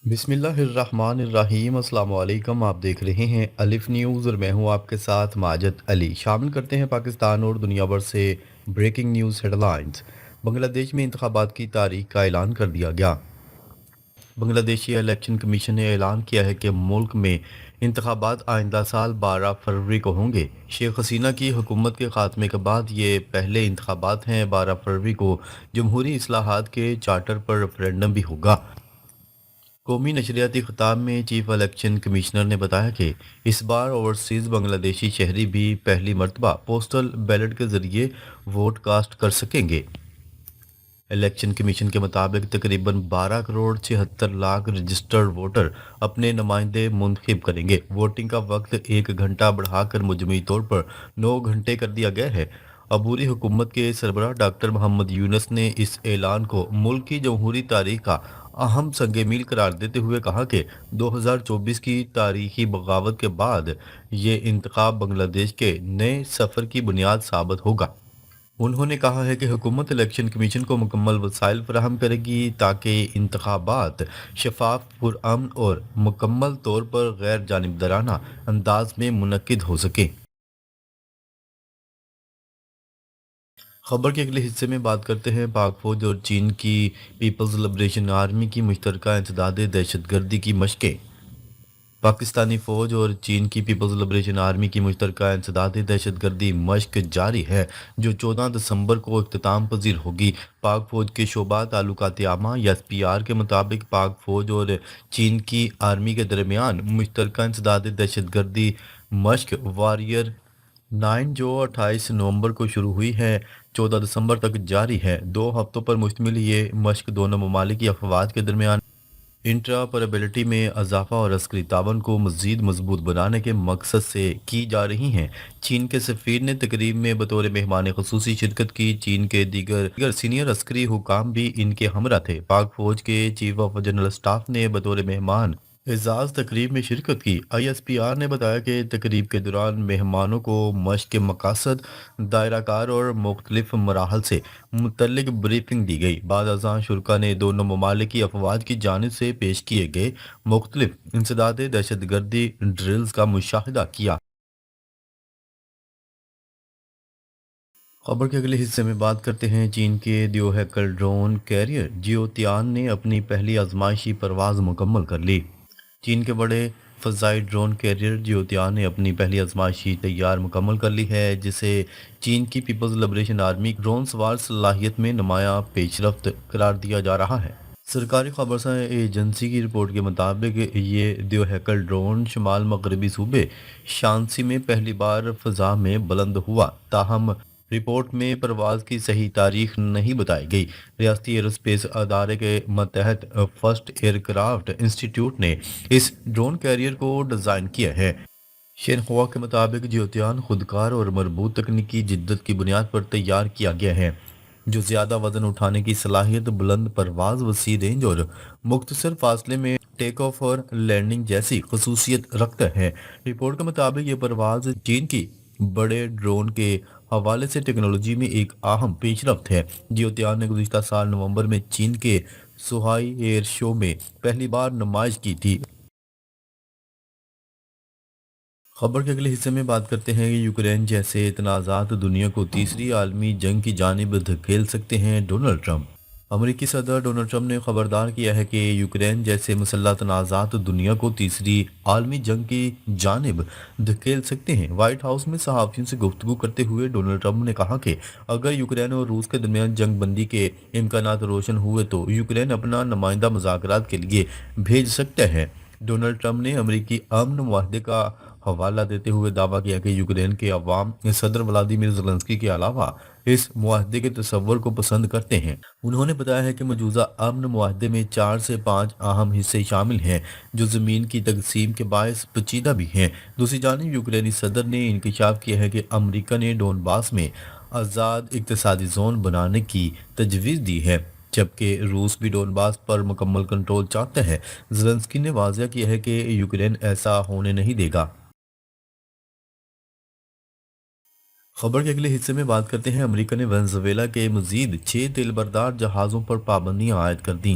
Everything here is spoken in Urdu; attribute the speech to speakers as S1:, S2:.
S1: بسم اللہ الرحمن الرحیم، السلام علیکم۔ آپ دیکھ رہے ہیں الف نیوز اور میں ہوں آپ کے ساتھ ماجد علی۔ شامل کرتے ہیں پاکستان اور دنیا بھر سے بریکنگ نیوز ہیڈ لائنز۔ بنگلہ دیش میں انتخابات کی تاریخ کا اعلان کر دیا گیا۔ بنگلہ دیشی الیکشن کمیشن نے اعلان کیا ہے کہ ملک میں انتخابات آئندہ سال 12 فروری کو ہوں گے۔ شیخ حسینہ کی حکومت کے خاتمے کے بعد یہ پہلے انتخابات ہیں۔ 12 فروری کو جمہوری اصلاحات کے چارٹر پر ریفرنڈم بھی ہوگا۔ قومی نشریاتی خطاب میں چیف الیکشن کمشنر نے بتایا کہ اس بار اوورسیز بنگلہ دیشی شہری بھی پہلی مرتبہ پوسٹل بیلٹ کے ذریعے ووٹ کاسٹ کر سکیں گے۔ الیکشن کمیشن کے مطابق تقریباً 12 کروڑ 76 لاکھ رجسٹرڈ ووٹر اپنے نمائندے منتخب کریں گے۔ ووٹنگ کا وقت 1 گھنٹہ بڑھا کر مجموعی طور پر 9 گھنٹے کر دیا گیا ہے۔ عبوری حکومت کے سربراہ ڈاکٹر محمد یونس نے اس اعلان کو ملک کی جمہوری تاریخ کا اہم سنگ میل قرار دیتے ہوئے کہا کہ 2024 کی تاریخی بغاوت کے بعد یہ انتخاب بنگلہ دیش کے نئے سفر کی بنیاد ثابت ہوگا۔ انہوں نے کہا ہے کہ حکومت الیکشن کمیشن کو مکمل وسائل فراہم کرے گی تاکہ انتخابات شفاف، پرامن اور مکمل طور پر غیر جانبدارانہ انداز میں منعقد ہو سکیں۔ خبر کے اگلے حصے میں بات کرتے ہیں پاک فوج اور چین کی پیپلز لبریشن آرمی کی مشترکہ انسداد دہشت گردی کی مشقیں۔ پاکستانی فوج اور چین کی پیپلز لبریشن آرمی کی مشترکہ انسداد دہشت گردی مشق جاری ہے، جو 14 دسمبر کو اختتام پذیر ہوگی۔ پاک فوج کے شعبہ تعلقات عامہ ایس پی آر کے مطابق پاک فوج اور چین کی آرمی کے درمیان مشترکہ انسداد دہشت گردی مشق واریر 9 جو 28 نومبر کو شروع ہوئی ہے، 14 دسمبر تک جاری ہے۔ 2 ہفتوں پر مشتمل یہ مشق دونوں ممالک کی افواج کے درمیان انٹرآپریبلٹی میں اضافہ اور عسکری تعاون کو مزید مضبوط بنانے کے مقصد سے کی جا رہی ہیں۔ چین کے سفیر نے تقریب میں بطور مہمان خصوصی شرکت کی۔ چین کے دیگر سینئر عسکری حکام بھی ان کے ہمراہ تھے۔ پاک فوج کے چیف آف جنرل اسٹاف نے بطور مہمان اعزاز تقریب میں شرکت کی۔ آئی ایس پی آر نے بتایا کہ تقریب کے دوران مہمانوں کو مشق کے مقاصد، دائرہ کار اور مختلف مراحل سے متعلق بریفنگ دی گئی۔ بعد ازاں شرکاء نے دونوں ممالک کی افواج کی جانب سے پیش کیے گئے مختلف انسداد دہشت گردی ڈرلز کا مشاہدہ کیا۔ خبر کے اگلے حصے میں بات کرتے ہیں چین کے دیو ہیکل ڈرون کیریئر جیو تیان نے اپنی پہلی آزمائشی پرواز مکمل کر لی۔ چین کے بڑے فضائی ڈرون کیریئر جیو تیان نے اپنی پہلی آزمائشی تیار مکمل کر لی ہے، جسے چین کی پیپلز لبریشن آرمی ڈرون سوار صلاحیت میں نمایاں پیش رفت قرار دیا جا رہا ہے۔ سرکاری خبرساں ایجنسی کی رپورٹ کے مطابق یہ دیو ہیکل ڈرون شمال مغربی صوبے شانسی میں پہلی بار فضا میں بلند ہوا، تاہم رپورٹ میں پرواز کی صحیح تاریخ نہیں بتائی گئی۔ ریاستی ایروسپیس ادارے کے ماتحت فرسٹ ایئر کرافٹ انسٹی ٹیوٹ نے اس ڈرون کیریئر کو ڈیزائن کیا ہے۔ شینخوا کے مطابق جیوتیان خودکار اور مربوط تکنیکی جدت کی بنیاد پر تیار کیا گیا ہے، جو زیادہ وزن اٹھانے کی صلاحیت، بلند پرواز، وسیع رینج اور مختصر فاصلے میں ٹیک آف اور لینڈنگ جیسی خصوصیت رکھتا ہے۔ رپورٹ کے مطابق یہ پرواز چین کی بڑے ڈرون کے حوالے سے ٹیکنالوجی میں ایک اہم پیش رفت ہے۔ جیوتیان نے گزشتہ سال نومبر میں چین کے سوہائی ایئر شو میں پہلی بار نمائش کی تھی۔ خبر کے اگلے حصے میں بات کرتے ہیں کہ یوکرین جیسے تنازعات دنیا کو تیسری عالمی جنگ کی جانب دھکیل سکتے ہیں، ڈونلڈ ٹرمپ۔ امریکی صدر ڈونلڈ ٹرمپ نے خبردار کیا ہے کہ یوکرین جیسے مسلح تنازعات دنیا کو تیسری عالمی جنگ کی جانب دھکیل سکتے ہیں۔ وائٹ ہاؤس میں صحافیوں سے گفتگو کرتے ہوئے ڈونلڈ ٹرمپ نے کہا کہ اگر یوکرین اور روس کے درمیان جنگ بندی کے امکانات روشن ہوئے تو یوکرین اپنا نمائندہ مذاکرات کے لیے بھیج سکتا ہے۔ ڈونلڈ ٹرمپ نے امریکی امن معاہدے کا حوالہ دیتے ہوئے دعویٰ کیا کہ یوکرین کے عوام صدر ولادیمیر زیلنسکی کے علاوہ اس معاہدے کے تصور کو پسند کرتے ہیں۔ انہوں نے بتایا ہے کہ موجودہ امن معاہدے میں 4 سے 5 اہم حصے شامل ہیں، جو زمین کی تقسیم کے باعث پیچیدہ بھی ہیں۔ دوسری جانب یوکرینی صدر نے انکشاف کیا ہے کہ امریکہ نے ڈونباس میں آزاد اقتصادی زون بنانے کی تجویز دی ہے، جبکہ روس بھی ڈونباس پر مکمل کنٹرول چاہتا ہے۔ زیلنسکی نے واضح کیا ہے کہ یوکرین ایسا ہونے نہیں دے گا۔ خبر کے اگلے حصے میں بات کرتے ہیں امریکہ نے وینزویلا کے مزید 6 تیل بردار جہازوں پر پابندیاں عائد کر دیں۔